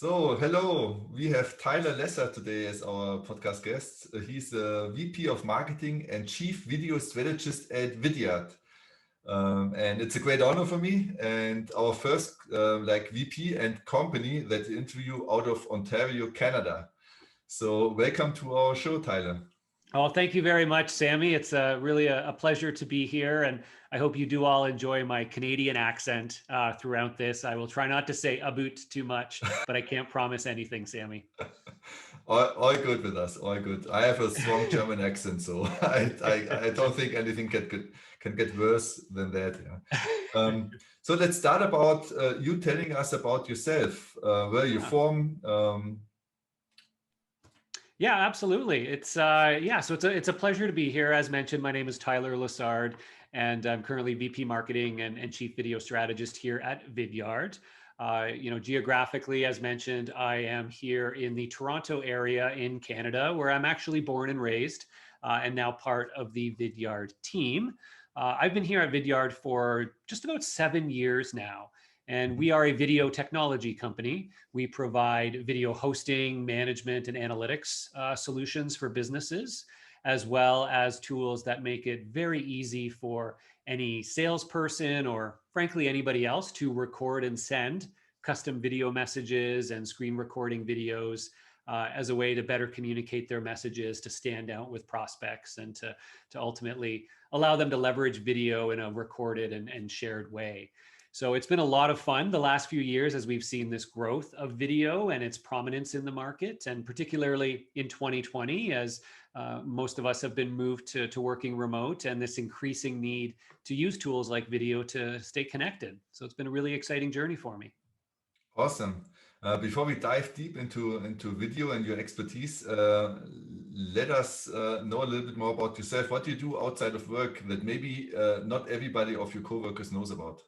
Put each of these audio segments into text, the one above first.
So, hello, we have Tyler Lessard today as our podcast guest. He's the VP of Marketing and Chief Video Strategist at Vidyard. And it's a great honor for me and our first VP and company that interview out of Ontario, Canada. So welcome to our show, Tyler. Oh, thank you very much, Sammy. It's really a pleasure to be here, and I hope you do all enjoy my Canadian accent throughout this. I will try not to say "about" too much, but I can't promise anything, Sammy. All good with us, all good. I have a strong German accent, so I don't think anything can get worse than that. Yeah. So let's start about you telling us about yourself, where you're from. Yeah, absolutely. So it's a pleasure to be here. As mentioned, my name is Tyler Lessard, and I'm currently VP Marketing and Chief Video Strategist here at Vidyard. Geographically, as mentioned, I am here in the Toronto area in Canada, where I'm actually born and raised, and now part of the Vidyard team. I've been here at Vidyard for just about 7 years now. And we are a video technology company. We provide video hosting, management, and analytics solutions for businesses, as well as tools that make it very easy for any salesperson or frankly anybody else to record and send custom video messages and screen recording videos as a way to better communicate their messages, to stand out with prospects, and to ultimately allow them to leverage video in a recorded and shared way. So it's been a lot of fun the last few years as we've seen this growth of video and its prominence in the market, and particularly in 2020 as most of us have been moved to working remote, and this increasing need to use tools like video to stay connected. So it's been a really exciting journey for me. Awesome. Before we dive deep into video and your expertise, let us know a little bit more about yourself. What do you do outside of work that maybe not everybody of your coworkers knows about?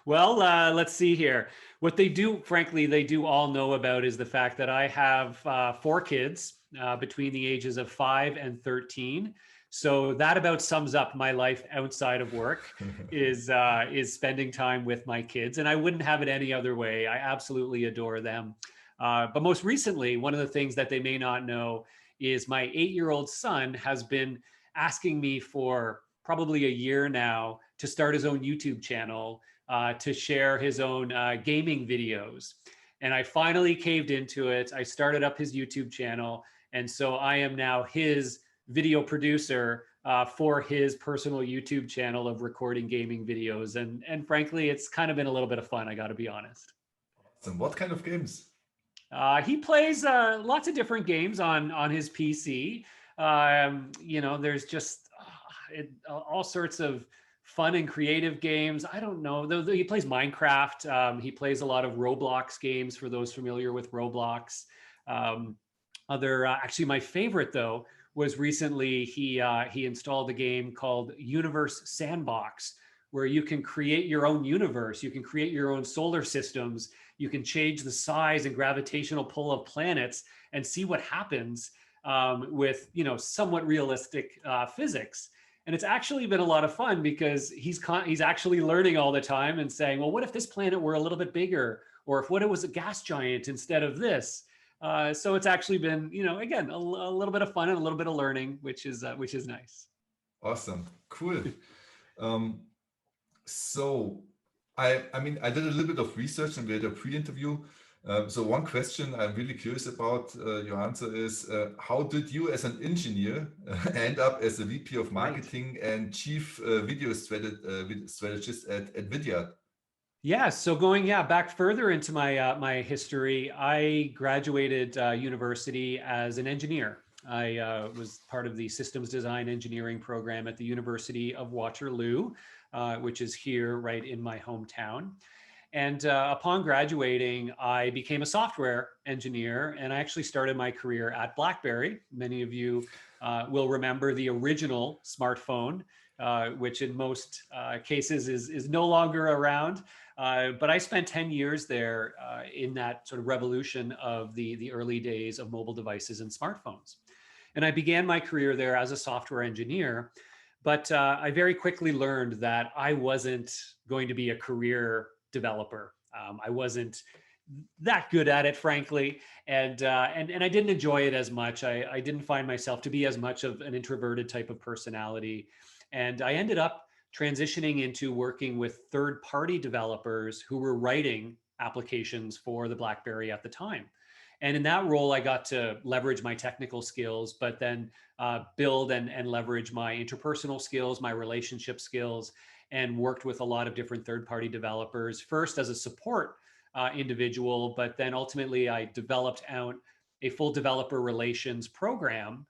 Well, let's see here. What they do, frankly, they do all know about is the fact that I have 4 kids between the ages of 5 and 13. So that about sums up my life outside of work is spending time with my kids. And I wouldn't have it any other way. I absolutely adore them. But most recently, one of the things that they may not know is my 8-year-old son has been asking me for probably a year now to start his own YouTube channel to share his own gaming videos. And I finally caved into it. I started up his YouTube channel. And so I am now his video producer for his personal YouTube channel of recording gaming videos. And frankly, it's kind of been a little bit of fun, I got to be honest. And what kind of games? He plays lots of different games on his PC. There's just all sorts of fun and creative games. I don't know. He plays Minecraft. He plays a lot of Roblox games for those familiar with Roblox. Actually, my favorite though was recently he installed a game called Universe Sandbox, where you can create your own universe. You can create your own solar systems. You can change the size and gravitational pull of planets and see what happens with somewhat realistic physics. And it's actually been a lot of fun because he's actually learning all the time and saying, well, what if this planet were a little bit bigger? Or what it was a gas giant instead of this? So it's actually been, again, a little bit of fun and a little bit of learning, which is nice. Awesome. Cool. So I did a little bit of research and we had a pre-interview. So one question I'm really curious about your answer is, how did you as an engineer end up as a VP of Marketing and Chief Video Strategist at Vidyard? Yeah, so going back further into my history, I graduated university as an engineer. I was part of the systems design engineering program at the University of Waterloo, which is here right in my hometown. And upon graduating, I became a software engineer, and I actually started my career at BlackBerry. Many of you will remember the original smartphone, which in most cases is no longer around. But I spent 10 years there in that sort of revolution of the early days of mobile devices and smartphones. And I began my career there as a software engineer. But I very quickly learned that I wasn't going to be a career developer. I wasn't that good at it, frankly, and I didn't enjoy it as much. I didn't find myself to be as much of an introverted type of personality, and I ended up transitioning into working with third-party developers who were writing applications for the BlackBerry at the time. And in that role, I got to leverage my technical skills, but then build and leverage my interpersonal skills, my relationship skills, and worked with a lot of different third-party developers, first as a support individual, but then ultimately I developed out a full developer relations program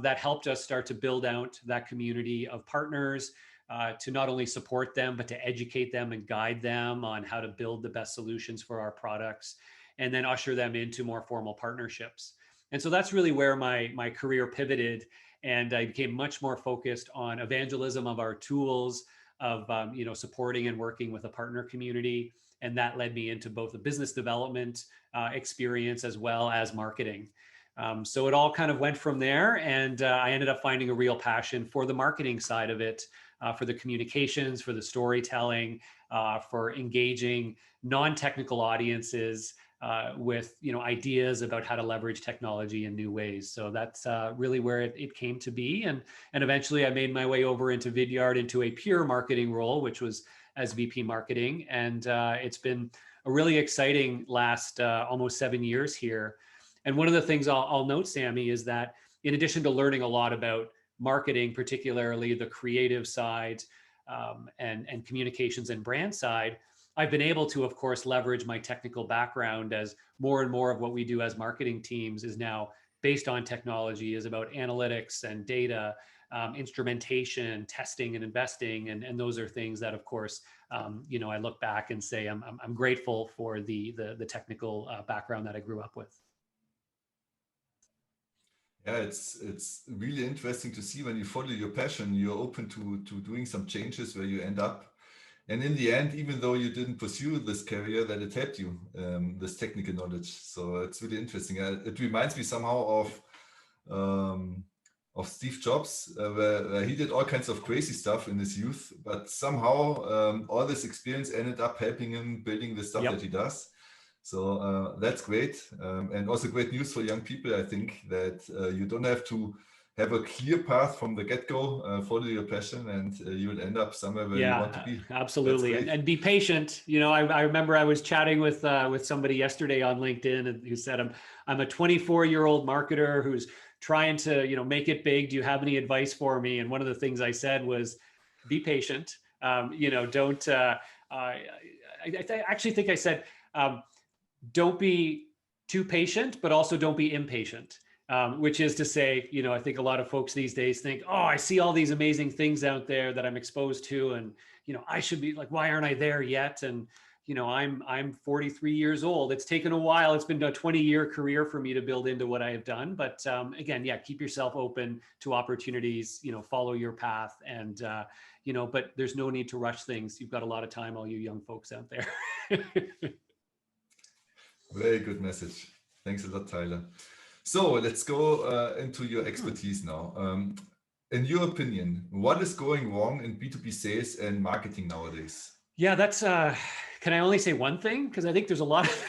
that helped us start to build out that community of partners to not only support them, but to educate them and guide them on how to build the best solutions for our products, and then usher them into more formal partnerships. And so that's really where my career pivoted, and I became much more focused on evangelism of our tools, of supporting and working with a partner community. And that led me into both a business development experience as well as marketing. So it all kind of went from there, and I ended up finding a real passion for the marketing side of it, for the communications, for the storytelling, for engaging non-technical audiences with ideas about how to leverage technology in new ways. So that's really where it came to be, and eventually I made my way over into Vidyard into a pure marketing role, which was as VP marketing, and it's been a really exciting last almost 7 years here. And one of the things I'll note, Sammy, is that in addition to learning a lot about marketing, particularly the creative side and communications and brand side, I've been able to, of course, leverage my technical background, as more and more of what we do as marketing teams is now based on technology, is about analytics and data, instrumentation, testing and investing. And those are things that, of course, I look back and say, I'm grateful for the technical background that I grew up with. Yeah, it's really interesting to see when you follow your passion, you're open to doing some changes where you end up. And in the end, even though you didn't pursue this career, that it helped you, this technical knowledge. So it's really interesting. It reminds me somehow of Steve Jobs, where he did all kinds of crazy stuff in his youth, but somehow all this experience ended up helping him building the stuff that he does. So that's great. And also great news for young people, I think, that you don't have to have a clear path from the get-go, follow your passion, and you'll end up somewhere where you want to be. Absolutely. And be patient. I remember I was chatting with somebody yesterday on LinkedIn who said, I'm a 24-year-old marketer who's trying to, make it big. Do you have any advice for me? And one of the things I said was, be patient. Don't, I actually think I said, don't be too patient, but also don't be impatient. Which is to say, I think a lot of folks these days think, oh, I see all these amazing things out there that I'm exposed to, and I should be like, why aren't I there yet? And I'm 43 years old. It's taken a while. It's been a 20-year career for me to build into what I have done. But again, keep yourself open to opportunities. Follow your path, and but there's no need to rush things. You've got a lot of time, all you young folks out there. Very good message. Thanks a lot, Tyler. So let's go into your expertise now. In your opinion, what is going wrong in B2B sales and marketing nowadays? Yeah, that's, can I only say one thing? Because I think there's a lot of...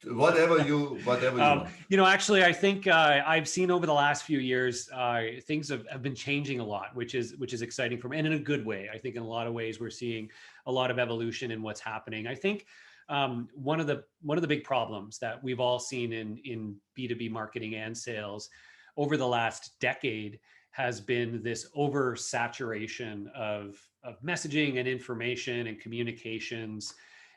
Whatever you want. Actually, I think I've seen over the last few years, things have been changing a lot, which is exciting for me, and in a good way. I think in a lot of ways, we're seeing a lot of evolution in what's happening. I think one of the big problems that we've all seen in B2B marketing and sales over the last decade has been this oversaturation of messaging and information and communications.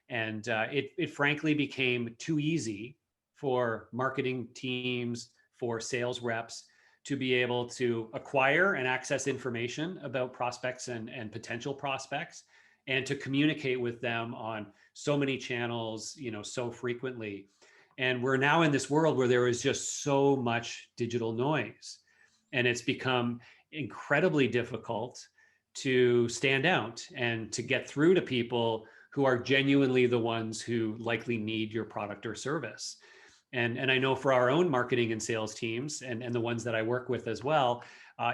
And it frankly became too easy for marketing teams, for sales reps to be able to acquire and access information about prospects and potential prospects, and to communicate with them on so many channels, so frequently. And we're now in this world where there is just so much digital noise, and it's become incredibly difficult to stand out and to get through to people who are genuinely the ones who likely need your product or service. And I know for our own marketing and sales teams and the ones that I work with as well,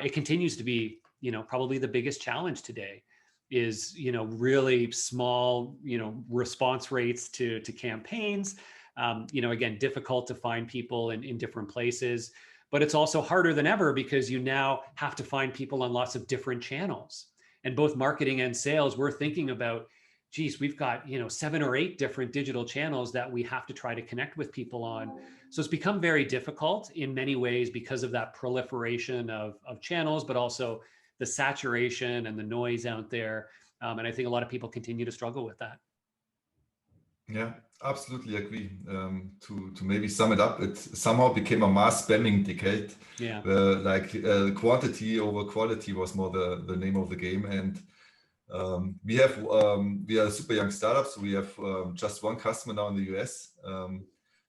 it continues to be, probably the biggest challenge today. is, really small, response rates to campaigns. Again, difficult to find people in different places, but it's also harder than ever because you now have to find people on lots of different channels. And both marketing and sales, we're thinking about, geez, we've got, 7 or 8 different digital channels that we have to try to connect with people on. So it's become very difficult in many ways because of that proliferation of channels, but also the saturation and the noise out there. And I think a lot of people continue to struggle with that. Yeah, absolutely agree. To maybe sum it up, it somehow became a mass spamming decade. Yeah. Where quantity over quality was more the name of the game. And we are a super young startup, so we have just one customer now in the US.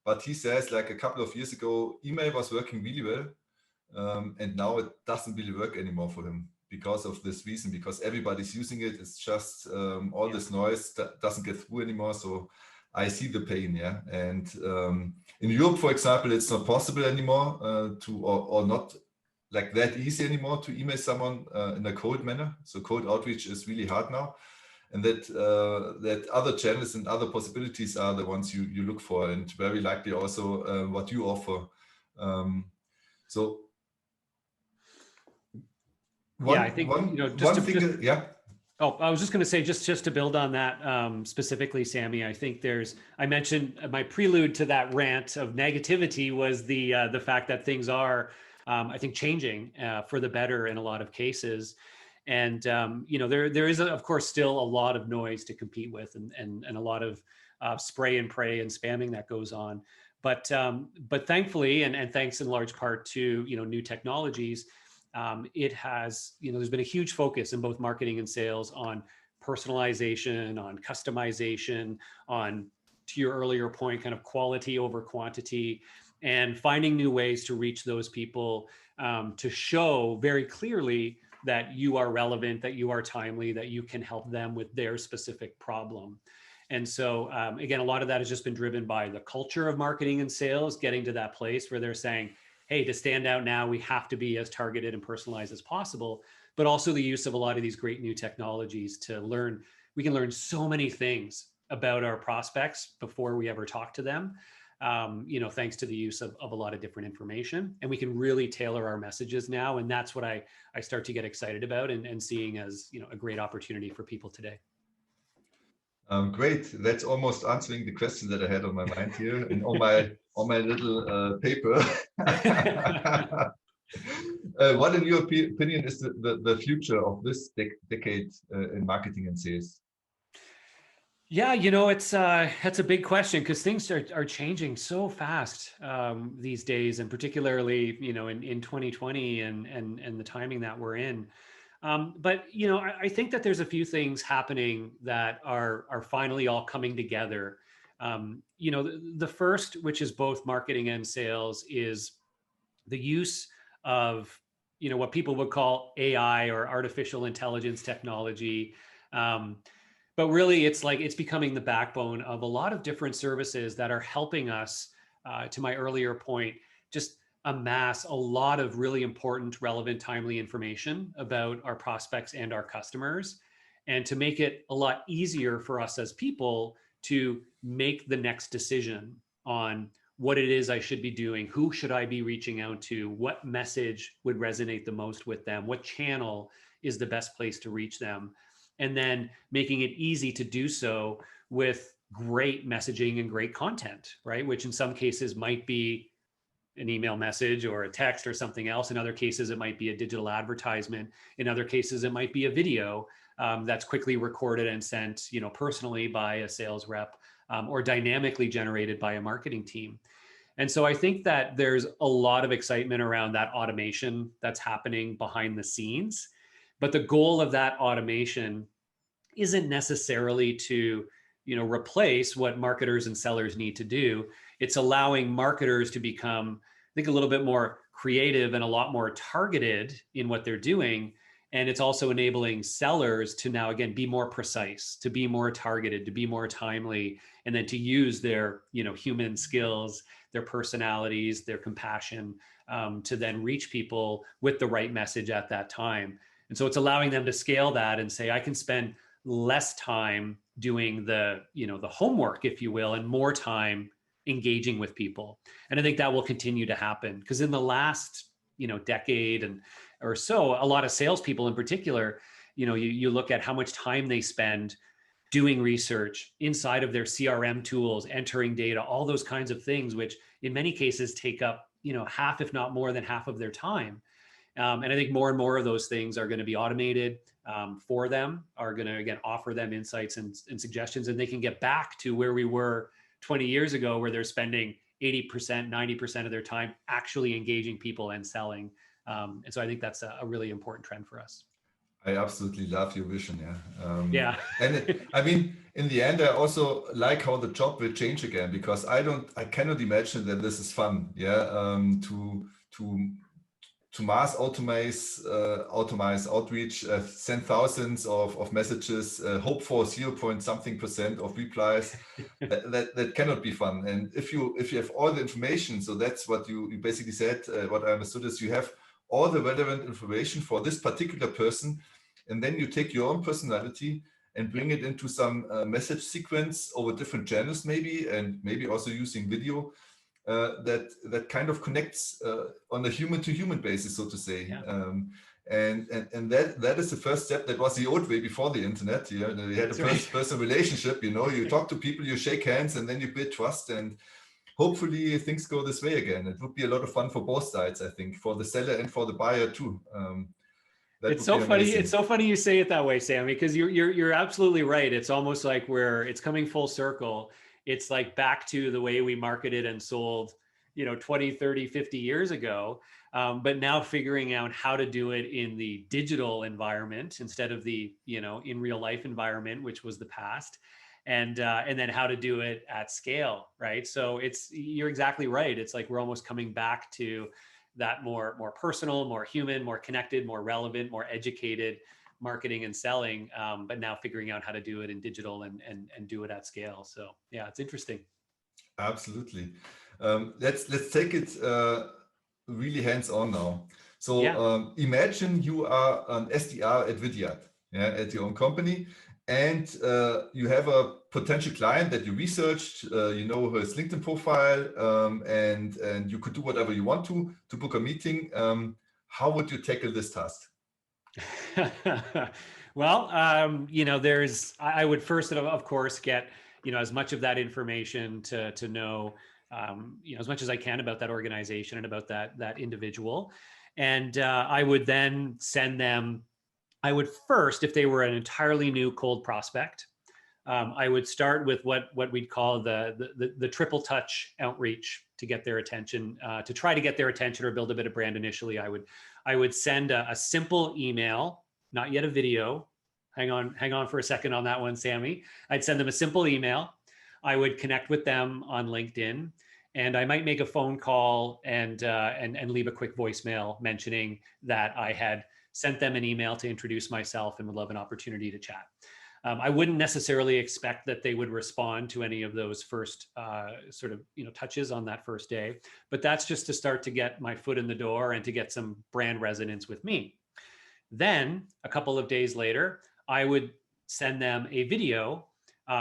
But he says, like, a couple of years ago, email was working really well, and now it doesn't really work anymore for him because of this reason, because everybody's using it. It's just all this noise that doesn't get through anymore. So I see the pain, yeah. And in Europe, for example, it's not possible anymore or not like that easy anymore to email someone in a cold manner. So cold outreach is really hard now, and that other channels and other possibilities are the ones you look for, and very likely also what you offer. So I think yeah. Oh, I was just going to say, just to build on that specifically, Sammy. I think I mentioned my prelude to that rant of negativity was the fact that things are, I think, changing for the better in a lot of cases, and there is of course still a lot of noise to compete with, and a lot of spray and pray and spamming that goes on, but thankfully, and thanks in large part to new technologies. It has, there's been a huge focus in both marketing and sales on personalization, on customization, on, to your earlier point, kind of quality over quantity, and finding new ways to reach those people, to show very clearly that you are relevant, that you are timely, that you can help them with their specific problem. And so, again, a lot of that has just been driven by the culture of marketing and sales, getting to that place where they're saying, hey, to stand out now, we have to be as targeted and personalized as possible, but also the use of a lot of these great new technologies to learn. We can learn so many things about our prospects before we ever talk to them, thanks to the use of a lot of different information. And we can really tailor our messages now. And that's what I start to get excited about and seeing as, a great opportunity for people today. Great. That's almost answering the question that I had on my mind here and on my little paper. What, in your opinion, is the future of this decade in marketing and sales? Yeah, it's a big question because things are changing so fast these days, and particularly in 2020 and the timing that we're in. But I think that there's a few things happening that are finally all coming together. The first, which is both marketing and sales, is the use of what people would call AI or artificial intelligence technology. But really, it's becoming the backbone of a lot of different services that are helping us, to my earlier point, just amass a lot of really important, relevant, timely information about our prospects and our customers, and to make it a lot easier for us as people to make the next decision on what it is I should be doing, who should I be reaching out to, what message would resonate the most with them, what channel is the best place to reach them, and then making it easy to do so with great messaging and great content, right? Which in some cases might be an email message or a text or something else. In other cases, it might be a digital advertisement. In other cases, it might be a video that's quickly recorded and sent, personally by a sales rep, or dynamically generated by a marketing team. And so I think that there's a lot of excitement around that automation that's happening behind the scenes. But the goal of that automation isn't necessarily to, replace what marketers and sellers need to do. It's allowing marketers to become, I think, a little bit more creative and a lot more targeted in what they're doing. And it's also enabling sellers to now, again, be more precise, to be more targeted, to be more timely, and then to use their, human skills, their personalities, their compassion, to then reach people with the right message at that time. And so it's allowing them to scale that and say, I can spend less time doing the homework, if you will, and more time engaging with people. And I think that will continue to happen, because in the last, decade or so, a lot of salespeople in particular, you look at how much time they spend doing research inside of their CRM tools, entering data, all those kinds of things, which in many cases take up, half, if not more than half of their time. And I think more and more of those things are going to be automated for them, are going to, again, offer them insights and suggestions, and they can get back to where we were 20 years ago, where they're spending 80%, 90% of their time actually engaging people and selling. And so I think that's a really important trend for us. I absolutely love your vision. Yeah. Yeah. And in the end, I also like how the job will change again, because I cannot imagine that this is fun. Yeah. To mass automate outreach, send thousands of messages, hope for 0.something% of replies. that cannot be fun. And if you have all the information, so that's what you basically said. What I understood is you have all the relevant information for this particular person, and then you take your own personality and bring it into some message sequence over different channels, maybe, and maybe also using video. That kind of connects on a human-to-human basis, so to say. Yeah. And that is the first step. That was the old way before the internet. You had a person relationship. You talk to people, you shake hands, and then you build trust. And hopefully things go this way again. It would be a lot of fun for both sides, I think, for the seller and for the buyer too. It's so funny. It's so funny you say it that way, Sammy, because you're absolutely right. It's almost like it's coming full circle. It's like back to the way we marketed and sold, 20, 30, 50 years ago. But now figuring out how to do it in the digital environment instead of the, in real life environment, which was the past. And then how to do it at scale, right? So you're exactly right. It's like we're almost coming back to that more personal, more human, more connected, more relevant, more educated marketing and selling, but now figuring out how to do it in digital and do it at scale. So yeah, it's interesting. Absolutely. Let's take it really hands-on now. So yeah. Imagine you are an SDR at Vidyard, at your own company, and you have a potential client that you researched, his LinkedIn profile, and you could do whatever you want to book a meeting. How would you tackle this task? Well, I would first, of course, get, as much of that information to know, as much as I can about that organization and about that individual. And I would then send them, I would first, if they were an entirely new cold prospect, I would start with what we'd call the triple touch outreach to get their attention, to try to get their attention or build a bit of brand initially. I would send a simple email, not yet a video. Hang on for a second on that one, Sammy. I'd send them a simple email. I would connect with them on LinkedIn, and I might make a phone call and leave a quick voicemail mentioning that I had sent them an email to introduce myself and would love an opportunity to chat. I wouldn't necessarily expect that they would respond to any of those first touches on that first day, but that's just to start to get my foot in the door and to get some brand resonance with me. Then a couple of days later, I would send them a video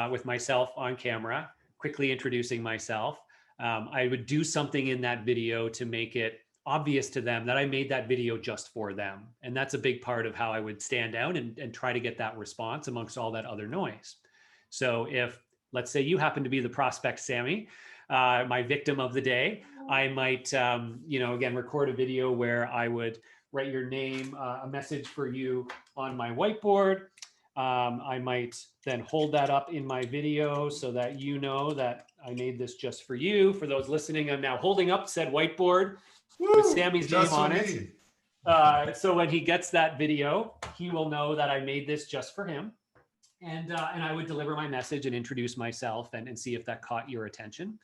with myself on camera, quickly introducing myself. I would do something in that video to make it obvious to them that I made that video just for them. And that's a big part of how I would stand out and try to get that response amongst all that other noise. So if, let's say you happen to be the prospect, Sammy, my victim of the day, I might, again, record a video where I would write your name, a message for you on my whiteboard. I might then hold that up in my video so that you know that I made this just for you. For those listening, I'm now holding up said whiteboard with Sammy's name on it. So when he gets that video, he will know that I made this just for him. And I would deliver my message and introduce myself and see if that caught your attention.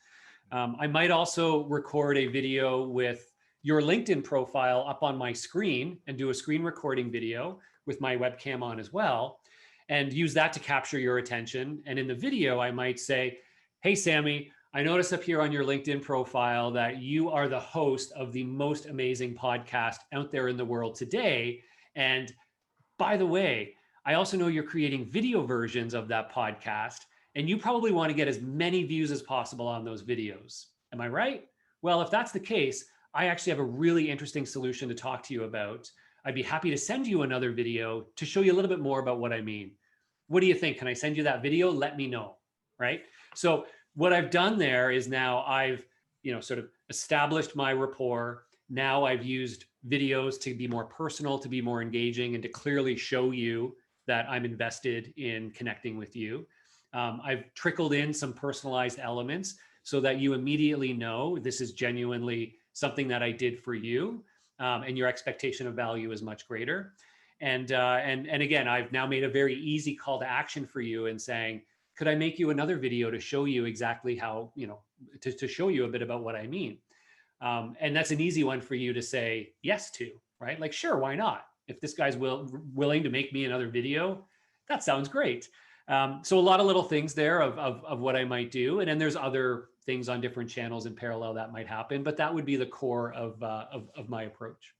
I might also record a video with your LinkedIn profile up on my screen and do a screen recording video with my webcam on as well, and use that to capture your attention. And in the video, I might say, hey, Sammy, I noticed up here on your LinkedIn profile that you are the host of the most amazing podcast out there in the world today. And by the way, I also know you're creating video versions of that podcast, and you probably want to get as many views as possible on those videos. Am I right? Well, if that's the case, I actually have a really interesting solution to talk to you about. I'd be happy to send you another video to show you a little bit more about what I mean. What do you think? Can I send you that video? Let me know, right? So what I've done there is now I've, sort of established my rapport. Now I've used videos to be more personal, to be more engaging, and to clearly show you that I'm invested in connecting with you. I've trickled in some personalized elements so that you immediately know this is genuinely something that I did for you, and your expectation of value is much greater. And again, I've now made a very easy call to action for you in saying, could I make you another video to show you exactly how, to show you a bit about what I mean? And that's an easy one for you to say yes to, right? Like, sure, why not? If this guy's willing to make me another video, that sounds great. So a lot of little things there of what I might do. And then there's other things on different channels in parallel that might happen, but that would be the core of my approach.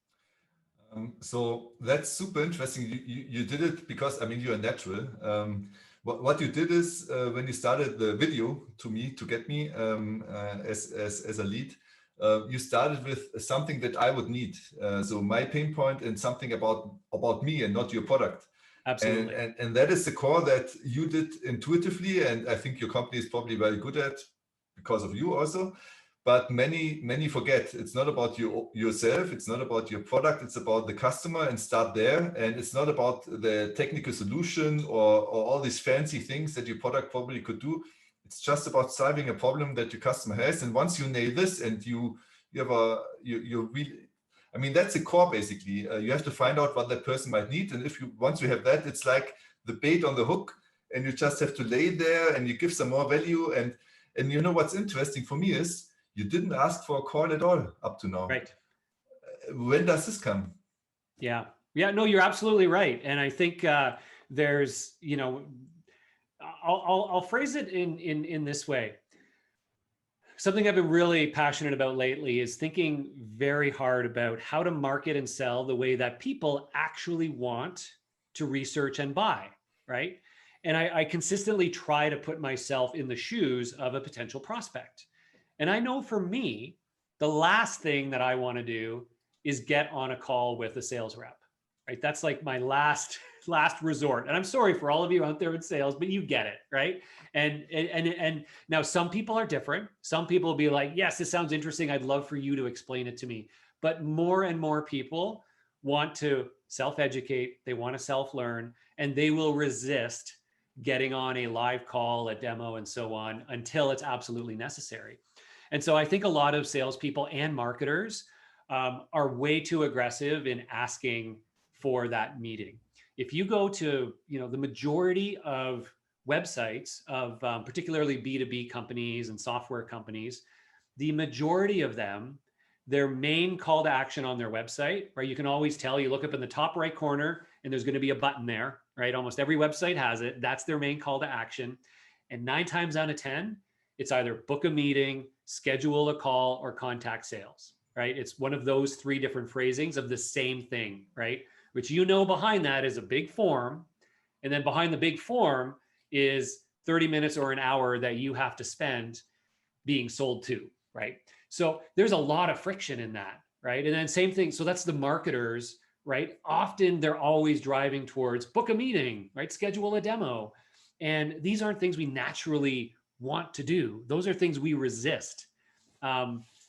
So that's super interesting. You did it because, I mean, you're natural. What you did is when you started the video to get me as a lead, you started with something that I would need. So my pain point and something about me and not your product. Absolutely. And that is the core that you did intuitively. And I think your company is probably very good at because of you also. But many forget it's not about yourself. It's not about your product. It's about the customer, and start there. And it's not about the technical solution or all these fancy things that your product probably could do. It's just about solving a problem that your customer has. And once you nail this and you really, I mean, that's the core basically. You have to find out what that person might need. And once you have that, it's like the bait on the hook, and you just have to lay there and you give some more value. And you know what's interesting for me is you didn't ask for a call at all up to now. Right. When does this come? Yeah. No, you're absolutely right. And I think there's, I'll phrase it in this way. Something I've been really passionate about lately is thinking very hard about how to market and sell the way that people actually want to research and buy, right? And I consistently try to put myself in the shoes of a potential prospect. And I know for me, the last thing that I want to do is get on a call with a sales rep, right? That's like my last resort. And I'm sorry for all of you out there in sales, but you get it, right? And now some people are different. Some people will be like, yes, this sounds interesting. I'd love for you to explain it to me. But more and more people want to self-educate. They want to self-learn, and they will resist getting on a live call, a demo, and so on until it's absolutely necessary. And so I think a lot of salespeople and marketers are way too aggressive in asking for that meeting. If you go to, the majority of websites of particularly B2B companies and software companies, the majority of them, their main call to action on their website, right? You can always tell, you look up in the top right corner and there's going to be a button there, right? Almost every website has it. That's their main call to action. And 9 times out of 10, it's either book a meeting, schedule a call, or contact sales, right? It's one of those 3 different phrasings of the same thing, right? Which behind that is a big form. And then behind the big form is 30 minutes or an hour that you have to spend being sold to, right? So there's a lot of friction in that, right? And then same thing. So that's the marketers, right? Often they're always driving towards book a meeting, right? Schedule a demo. And these aren't things we naturally want to do. Those are things we resist.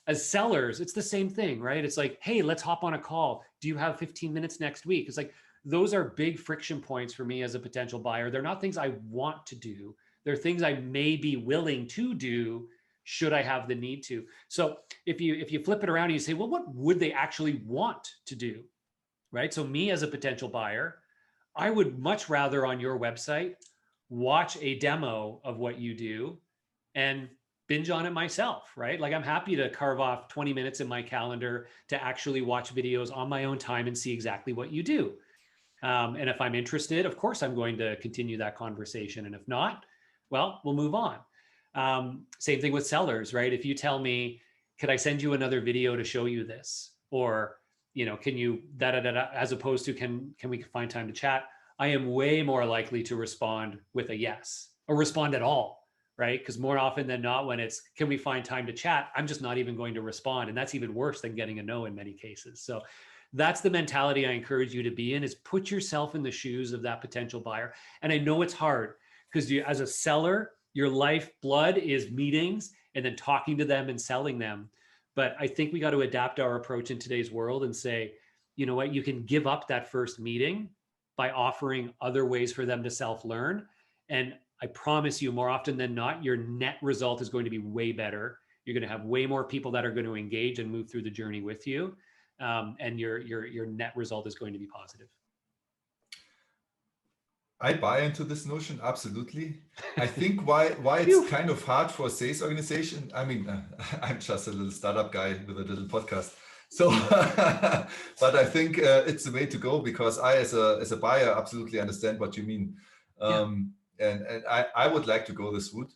As sellers, it's the same thing, right? It's like, hey, let's hop on a call. Do you have 15 minutes next week? It's like, those are big friction points for me as a potential buyer. They're not things I want to do. They're things I may be willing to do should I have the need to. So if you flip it around and you say, well, what would they actually want to do, right? So me as a potential buyer, I would much rather on your website watch a demo of what you do and binge on it myself, right? Like I'm happy to carve off 20 minutes in my calendar to actually watch videos on my own time and see exactly what you do. And if I'm interested, of course, I'm going to continue that conversation. And if not, well, we'll move on. Same thing with sellers, right? If you tell me, could I send you another video to show you this? Or can you as opposed to can we find time to chat? I am way more likely to respond with a yes or respond at all, right? Because more often than not, when it's can we find time to chat, I'm just not even going to respond. And that's even worse than getting a no in many cases. So that's the mentality I encourage you to be in, is put yourself in the shoes of that potential buyer. And I know it's hard because you, as a seller, your lifeblood is meetings and then talking to them and selling them. But I think we got to adapt our approach in today's world and say, you know what, you can give up that first meeting by offering other ways for them to self-learn. And I promise you, more often than not, your net result is going to be way better. You're going to have way more people that are going to engage and move through the journey with you. And your net result is going to be positive. I buy into this notion, absolutely. I think why it's kind of hard for a sales organization. I mean, I'm just a little startup guy with a little podcast. So, but I think it's the way to go, because I, as a buyer, absolutely understand what you mean. And I would like to go this route.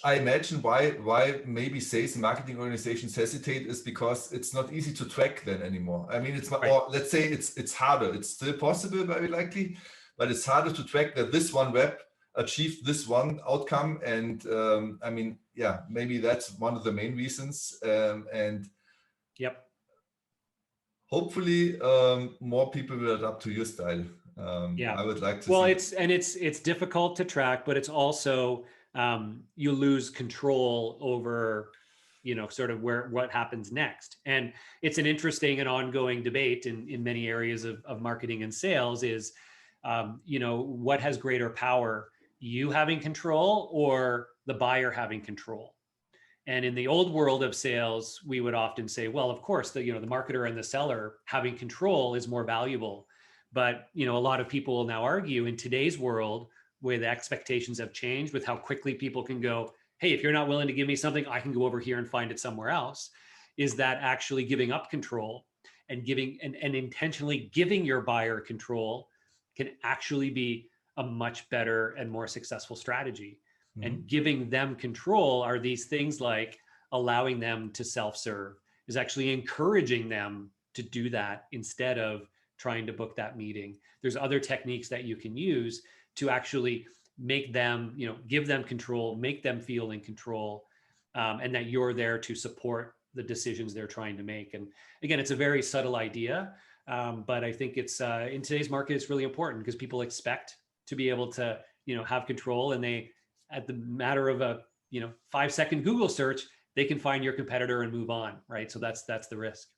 I imagine why maybe sales and marketing organizations hesitate is because it's not easy to track then anymore. I mean, it's not, or let's say it's harder. It's still possible, very likely, but it's harder to track that this one rep achieved this one outcome. And I mean, yeah, maybe that's one of the main reasons. And hopefully more people will adapt to your style. I would like to. Well, it's difficult to track, but it's also you lose control over, sort of what happens next. And it's an interesting and ongoing debate in many areas of marketing and sales is, what has greater power, you having control or the buyer having control? And in the old world of sales, we would often say, well, of course, the marketer and the seller having control is more valuable. But, a lot of people will now argue in today's world, where the expectations have changed with how quickly people can go, hey, if you're not willing to give me something, I can go over here and find it somewhere else. Is that actually giving up control and intentionally giving your buyer control can actually be a much better and more successful strategy. Mm-hmm. And giving them control are these things like allowing them to self-serve, is actually encouraging them to do that instead of trying to book that meeting. There's other techniques that you can use to actually make them, give them control, make them feel in control, and that you're there to support the decisions they're trying to make. And again, it's a very subtle idea, but I think it's in today's market, it's really important because people expect to be able to, have control, and they, at the matter of a 5-second Google search, they can find your competitor and move on, right? So that's the risk.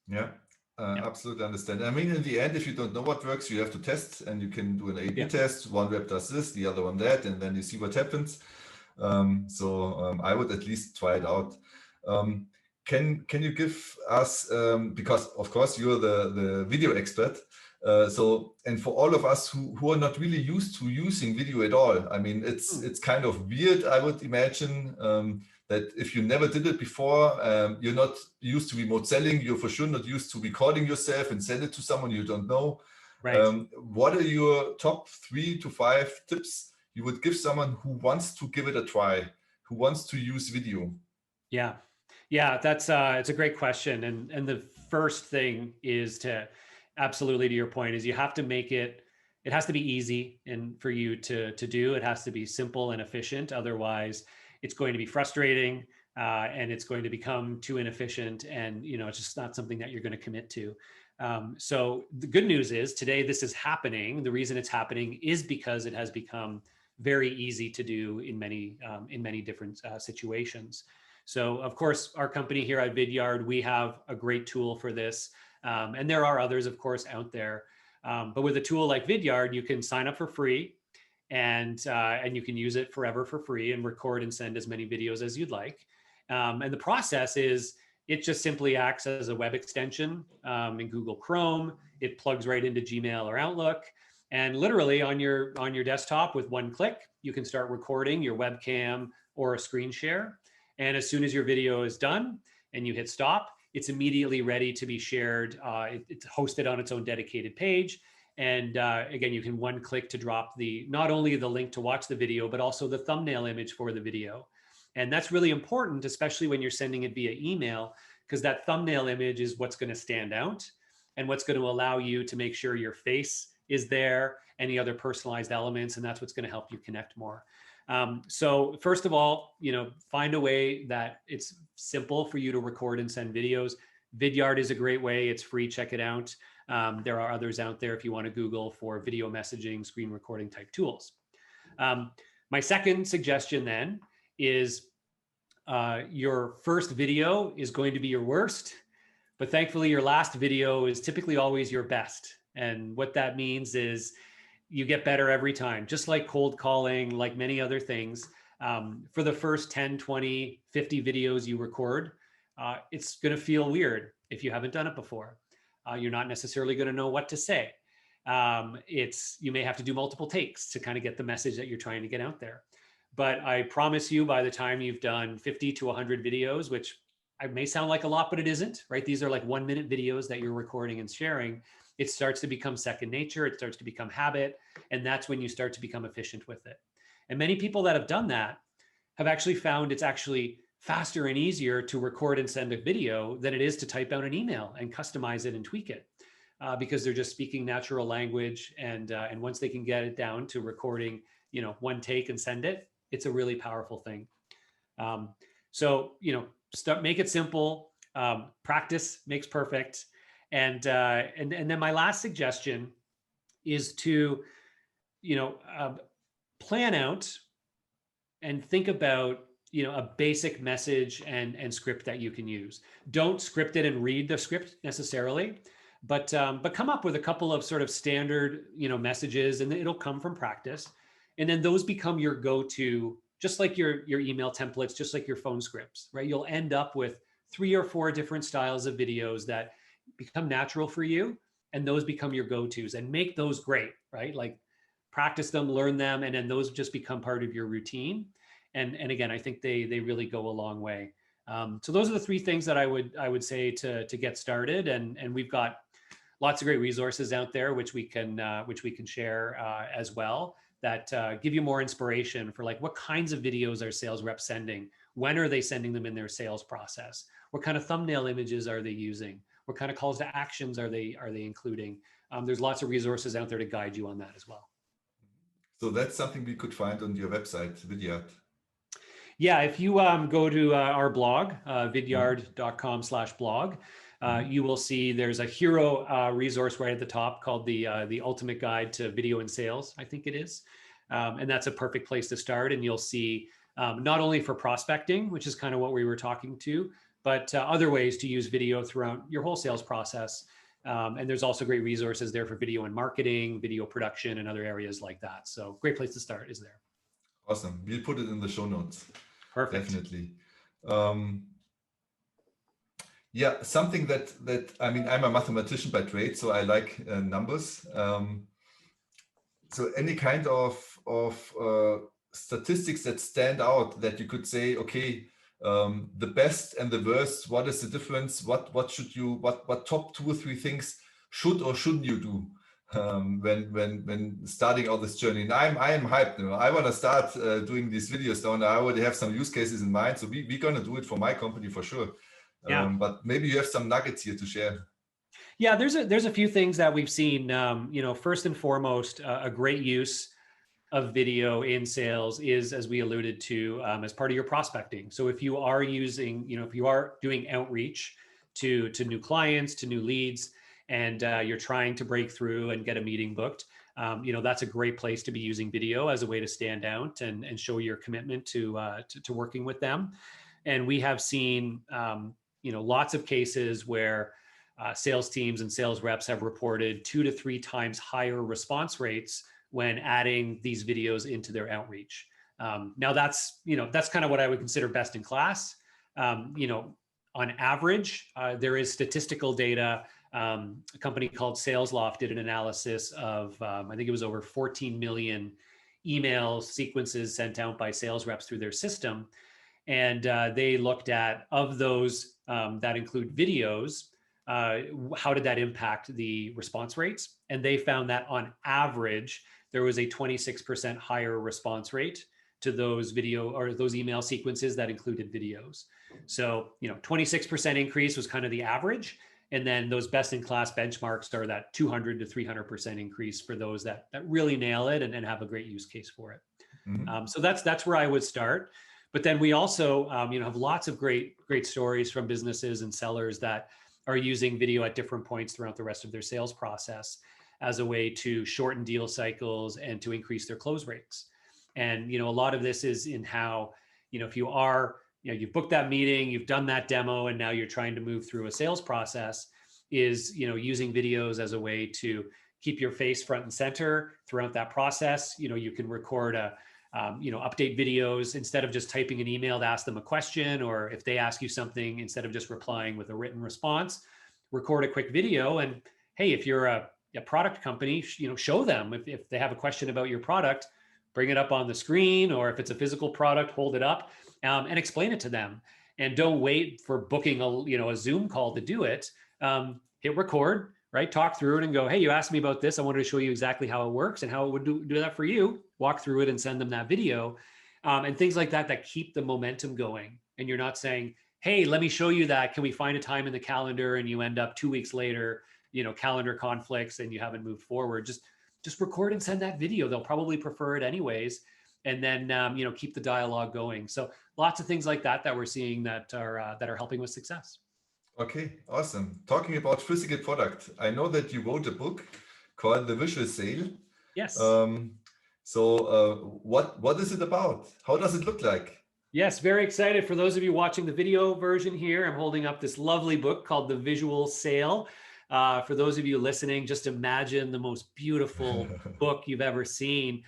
Yeah. Absolutely understand. I mean, in the end, if you don't know what works, you have to test, and you can do an A/B test. One rep does this, the other one that, and then you see what happens. I would at least try it out. Can you give us, because of course you're the video expert, and for all of us who are not really used to using video at all, I mean, it's kind of weird, I would imagine, that if you never did it before, you're not used to remote selling, you're for sure not used to recording yourself and send it to someone you don't know. Right. What are your top 3 to 5 tips you would give someone who wants to give it a try, who wants to use video? Yeah, that's it's a great question. And the first thing is to, absolutely to your point, is you have to make it has to be easy and for you to do. It has to be simple and efficient. Otherwise, it's going to be frustrating and it's going to become too inefficient, and it's just not something that you're going to commit to. So the good news is today this is happening. The reason it's happening is because it has become very easy to do in many different situations. So of course, our company here at Vidyard, we have a great tool for this. And there are others, of course, out there. But with a tool like Vidyard, you can sign up for free, and you can use it forever for free and record and send as many videos as you'd like. And the process is, it just simply acts as a web extension in Google Chrome. It plugs right into Gmail or Outlook. And literally on your desktop with one click, you can start recording your webcam or a screen share. And as soon as your video is done and you hit stop, it's immediately ready to be shared. It's hosted on its own dedicated page. And again, you can one click to drop not only the link to watch the video, but also the thumbnail image for the video. And that's really important, especially when you're sending it via email, because that thumbnail image is what's going to stand out and what's going to allow you to make sure your face is there, any other personalized elements, and that's what's going to help you connect more. So first of all, find a way that it's simple for you to record and send videos. Vidyard is a great way. It's free. Check it out. There are others out there if you want to Google for video messaging, screen recording type tools. My second suggestion then is your first video is going to be your worst, but thankfully your last video is typically always your best. And what that means is you get better every time, just like cold calling, like many other things. For the first 10, 20, 50 videos you record, it's going to feel weird if you haven't done it before. You're not necessarily going to know what to say. You may have to do multiple takes to kind of get the message that you're trying to get out there. But I promise you, by the time you've done 50 to 100 videos, which may sound like a lot, but it isn't, right? These are like 1-minute videos that you're recording and sharing. It starts to become second nature. It starts to become habit. And that's when you start to become efficient with it. And many people that have done that have actually found it's actually faster and easier to record and send a video than it is to type out an email and customize it and tweak it, because they're just speaking natural language. And once they can get it down to recording, one take and send it, it's a really powerful thing. So, make it simple. Practice makes perfect. And then my last suggestion is to, plan out and think about, a basic message and script that you can use. Don't script it and read the script necessarily, but come up with a couple of sort of standard, messages, and it'll come from practice. And then those become your go-to, just like your email templates, just like your phone scripts, right? You'll end up with 3 or 4 different styles of videos that become natural for you, and those become your go-tos, and make those great, right? Like practice them, learn them, and then those just become part of your routine. And again, I think they really go a long way. So those are the 3 things that I would say to get started. And we've got lots of great resources out there, which we can share as well, that give you more inspiration for like what kinds of videos are sales reps sending? When are they sending them in their sales process? What kind of thumbnail images are they using? What kind of calls to actions are they including? There's lots of resources out there to guide you on that as well. So that's something we could find on your website, Vidyard. Yeah, if you go to our blog, vidyard.com/blog, you will see there's a hero resource right at the top called the Ultimate Guide to Video and Sales, I think it is. And that's a perfect place to start. And you'll see not only for prospecting, which is kind of what we were talking to, but other ways to use video throughout your whole sales process. And there's also great resources there for video and marketing, video production, and other areas like that. So great place to start is there. Awesome. We'll put it in the show notes. Perfect. Definitely. Yeah, something that I mean, I'm a mathematician by trade, so I like numbers. So any kind of statistics that stand out that you could say, okay, the best and the worst, what is the difference? What top 2 or 3 things should or shouldn't you do when starting out this journey? And I am hyped. I want to start doing these videos now, and I already have some use cases in mind. So we're gonna do it for my company for sure. Yeah. But maybe you have some nuggets here to share. Yeah, there's a few things that we've seen. First and foremost, a great use of video in sales is, as we alluded to, as part of your prospecting. So if you are using, if you are doing outreach to new clients, to new leads, and you're trying to break through and get a meeting booked, that's a great place to be using video as a way to stand out and show your commitment to working with them. And we have seen, lots of cases where sales teams and sales reps have reported 2 to 3 times higher response rates when adding these videos into their outreach. Now that's kind of what I would consider best in class. On average, there is statistical data. A company called SalesLoft did an analysis of, I think it was over 14 million email sequences sent out by sales reps through their system. And they looked at, of those that include videos, how did that impact the response rates? And they found that on average, there was a 26% higher response rate to those video or those email sequences that included videos. So, 26% increase was kind of the average. And then those best in class benchmarks are that 200 to 300% increase for those that really nail it and have a great use case for it. Mm-hmm. So that's where I would start. But then we also, have lots of great stories from businesses and sellers that are using video at different points throughout the rest of their sales process as a way to shorten deal cycles and to increase their close rates. And, a lot of this is in how, if you are, you've booked that meeting, you've done that demo, and now you're trying to move through a sales process, is, using videos as a way to keep your face front and center throughout that process. You can record update videos instead of just typing an email to ask them a question, or if they ask you something, instead of just replying with a written response, record a quick video. And hey, if you're a product company, show them if they have a question about your product, bring it up on the screen, or if it's a physical product, hold it up and explain it to them. And don't wait for booking a Zoom call to do it. Hit record, right? Talk through it and go, hey, you asked me about this. I wanted to show you exactly how it works and how it would do that for you. Walk through it and send them that video, and things like that keep the momentum going. And you're not saying, hey, let me show you that. Can we find a time in the calendar? And you end up 2 weeks later, calendar conflicts and you haven't moved forward. Just record and send that video. They'll probably prefer it anyways. And then, keep the dialogue going. So lots of things like that we're seeing that are helping with success. Okay, awesome. Talking about physical product, I know that you wrote a book called The Visual Sale. Yes. So what is it about? How does it look like? Yes, very excited. For those of you watching the video version here, I'm holding up this lovely book called The Visual Sale. For those of you listening, just imagine the most beautiful book you've ever seen,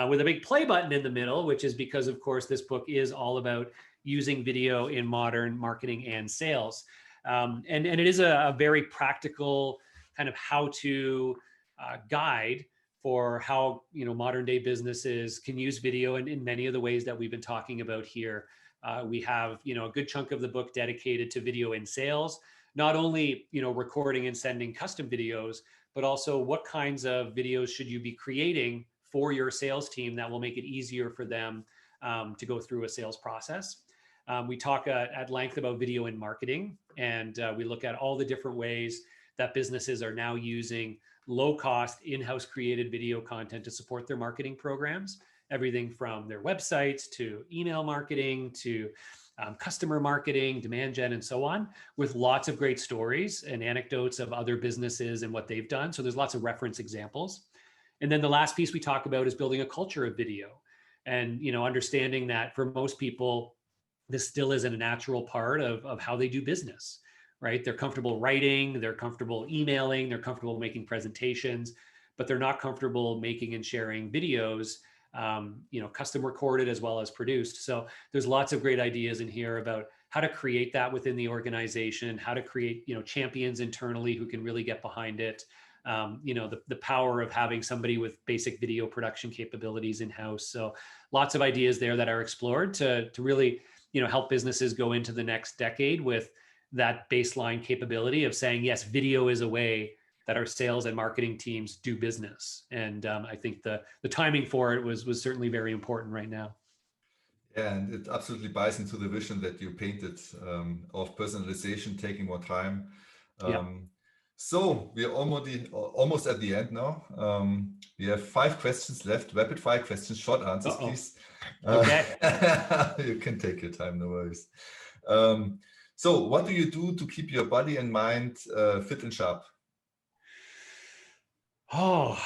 with a big play button in the middle, which is because, of course, this book is all about using video in modern marketing and sales. And it is a very practical kind of how-to guide for how modern day businesses can use video in many of the ways that we've been talking about here. We have a good chunk of the book dedicated to video in sales, not only recording and sending custom videos, but also what kinds of videos should you be creating for your sales team that will make it easier for them to go through a sales process. We talk at length about video in marketing, and we look at all the different ways that businesses are now using low-cost in-house created video content to support their marketing programs, everything from their websites to email marketing to customer marketing, demand gen, and so on, with lots of great stories and anecdotes of other businesses and what they've done. So there's lots of reference examples. And then the last piece we talk about is building a culture of video, and understanding that for most people, this still isn't a natural part of how they do business, right? They're comfortable writing, they're comfortable emailing, they're comfortable making presentations, but they're not comfortable making and sharing videos, custom recorded as well as produced. So there's lots of great ideas in here about how to create that within the organization, how to create, champions internally who can really get behind it. The power of having somebody with basic video production capabilities in-house. So lots of ideas there that are explored to really, help businesses go into the next decade with that baseline capability of saying, yes, video is a way that our sales and marketing teams do business. And I think the timing for it was certainly very important right now. Yeah, and it absolutely buys into the vision that you painted of personalization taking more time. So we're almost at the end now. We have 5 questions left, rapid fire questions, short answers, please. Okay. You can take your time, no worries. So what do you do to keep your body and mind fit and sharp? Oh,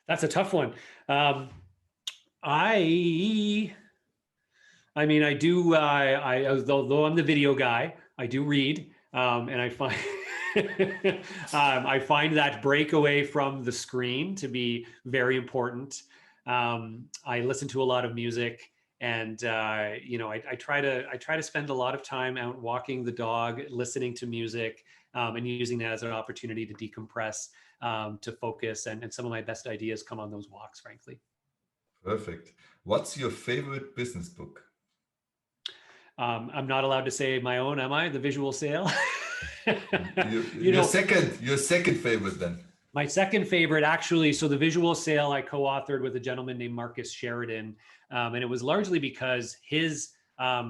that's a tough one. I do, although I'm the video guy, I do read, and I find I find that break away from the screen to be very important. I listen to a lot of music, and I try to spend a lot of time out walking the dog, listening to music, and using that as an opportunity to decompress, to focus, and some of my best ideas come on those walks, frankly. Perfect. What's your favorite business book? I'm not allowed to say my own, am I? The Visual Sale. Your second favorite then. My second favorite, actually, so The Visual Sale I co-authored with a gentleman named Marcus Sheridan. And it was largely because his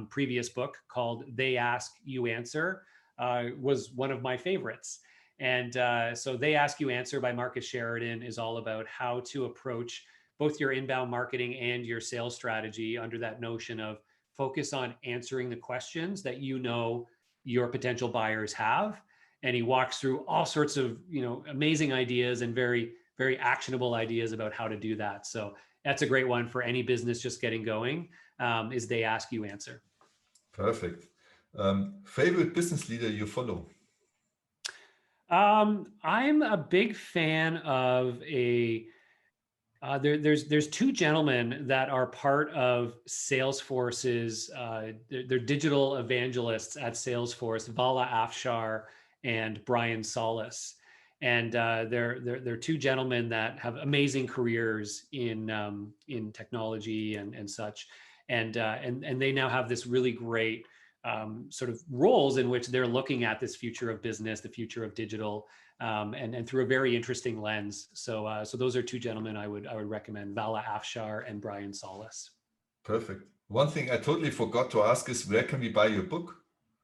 previous book called They Ask, You Answer was one of my favorites. And so They Ask, You Answer by Marcus Sheridan is all about how to approach both your inbound marketing and your sales strategy under that notion of focus on answering the questions that you know your potential buyers have. And he walks through all sorts of, amazing ideas and very, very actionable ideas about how to do that. So that's a great one for any business just getting going, is They Ask, You Answer. Perfect. Favorite business leader you follow? I'm a big fan of there's two gentlemen that are part of Salesforce's, they're digital evangelists at Salesforce, Vala Afshar and Brian Solis. And they're two gentlemen that have amazing careers in technology and such. And they now have this really great sort of roles in which they're looking at this future of business, the future of digital, and through a very interesting lens. So those are two gentlemen I would recommend, Vala Afshar and Brian Solis. Perfect. One thing I totally forgot to ask is, where can we buy your book?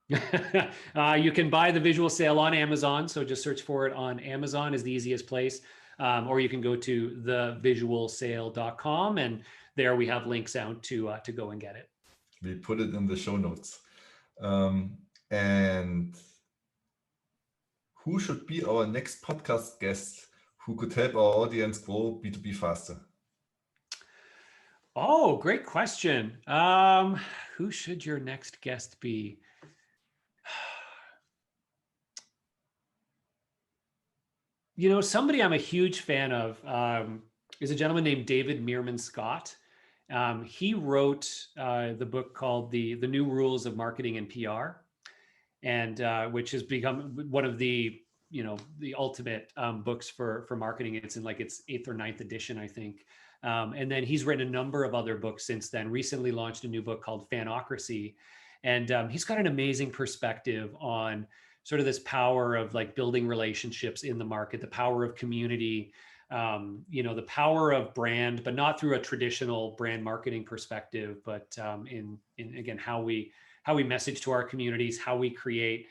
You can buy The Visual Sale on Amazon. So just search for it on Amazon is the easiest place. Or you can go to thevisualsale.com, and there we have links out to go and get it. We put it in the show notes. And who should be our next podcast guest who could help our audience grow B2B faster? Oh, great question. Who should your next guest be? Somebody I'm a huge fan of is a gentleman named David Meerman Scott. He wrote the book called The New Rules of Marketing and PR, and which has become one of the ultimate books for marketing. It's in like its 8th or 9th edition, I think. And then he's written a number of other books since then. Recently launched a new book called Fanocracy, and he's got an amazing perspective on sort of this power of like building relationships in the market, the power of community, the power of brand, but not through a traditional brand marketing perspective, but in again, how we message to our communities, how we create,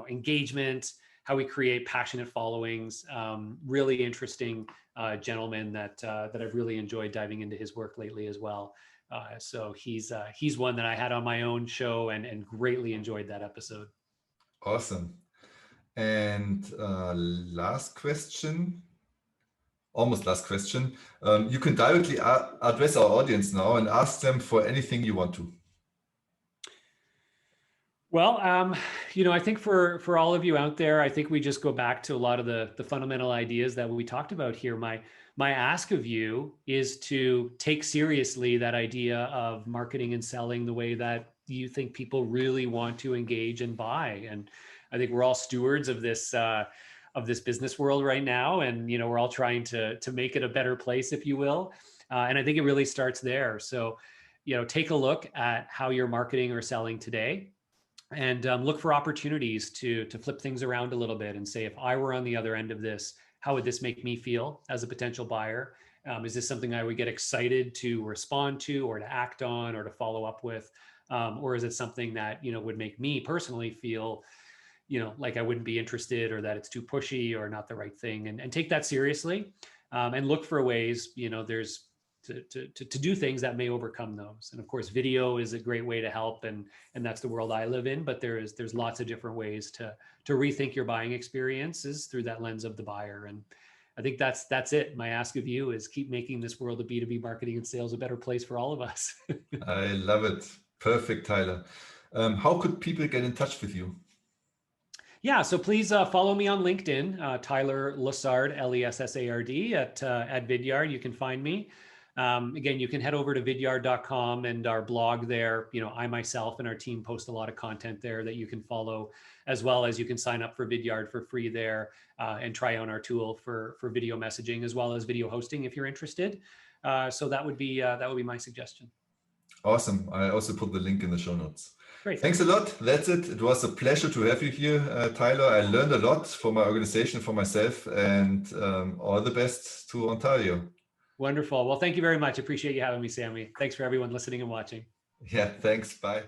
engagement, how we create passionate followings. Really interesting gentleman that I've really enjoyed diving into his work lately as well. So he's one that I had on my own show and greatly enjoyed that episode. Awesome. And last question. Almost last question. You can directly address our audience now and ask them for anything you want to. Well, I think for all of you out there, I think we just go back to a lot of the fundamental ideas that we talked about here. My ask of you is to take seriously that idea of marketing and selling the way that you think people really want to engage and buy. And I think we're all stewards of this business world right now, and we're all trying to make it a better place, if you will. And I think it really starts there. So, take a look at how you're marketing or selling today, and look for opportunities to flip things around a little bit and say, if I were on the other end of this, how would this make me feel as a potential buyer? Is this something I would get excited to respond to, or to act on, or to follow up with? Or is it something that would make me personally feel like I wouldn't be interested, or that it's too pushy or not the right thing? And take that seriously, and look for ways, there's to do things that may overcome those. And of course, video is a great way to help, and that's the world I live in. But there's lots of different ways to rethink your buying experiences through that lens of the buyer. And I think that's it. My ask of you is keep making this world of B2B marketing and sales a better place for all of us. I love it. Perfect, Tyler. How could people get in touch with you? Yeah, so please follow me on LinkedIn, Tyler Lessard, Lessard at Vidyard. You can find me. Again, you can head over to vidyard.com and our blog there. I myself and our team post a lot of content there that you can follow, as well as you can sign up for Vidyard for free there and try out our tool for video messaging as well as video hosting if you're interested. So that would be my suggestion. Awesome. I also put the link in the show notes. Great. Thanks a lot. That's it. It was a pleasure to have you here, Tyler. I learned a lot for my organization, for myself, and all the best to Ontario. Wonderful. Well, thank you very much. Appreciate you having me, Sammy. Thanks for everyone listening and watching. Yeah, thanks. Bye.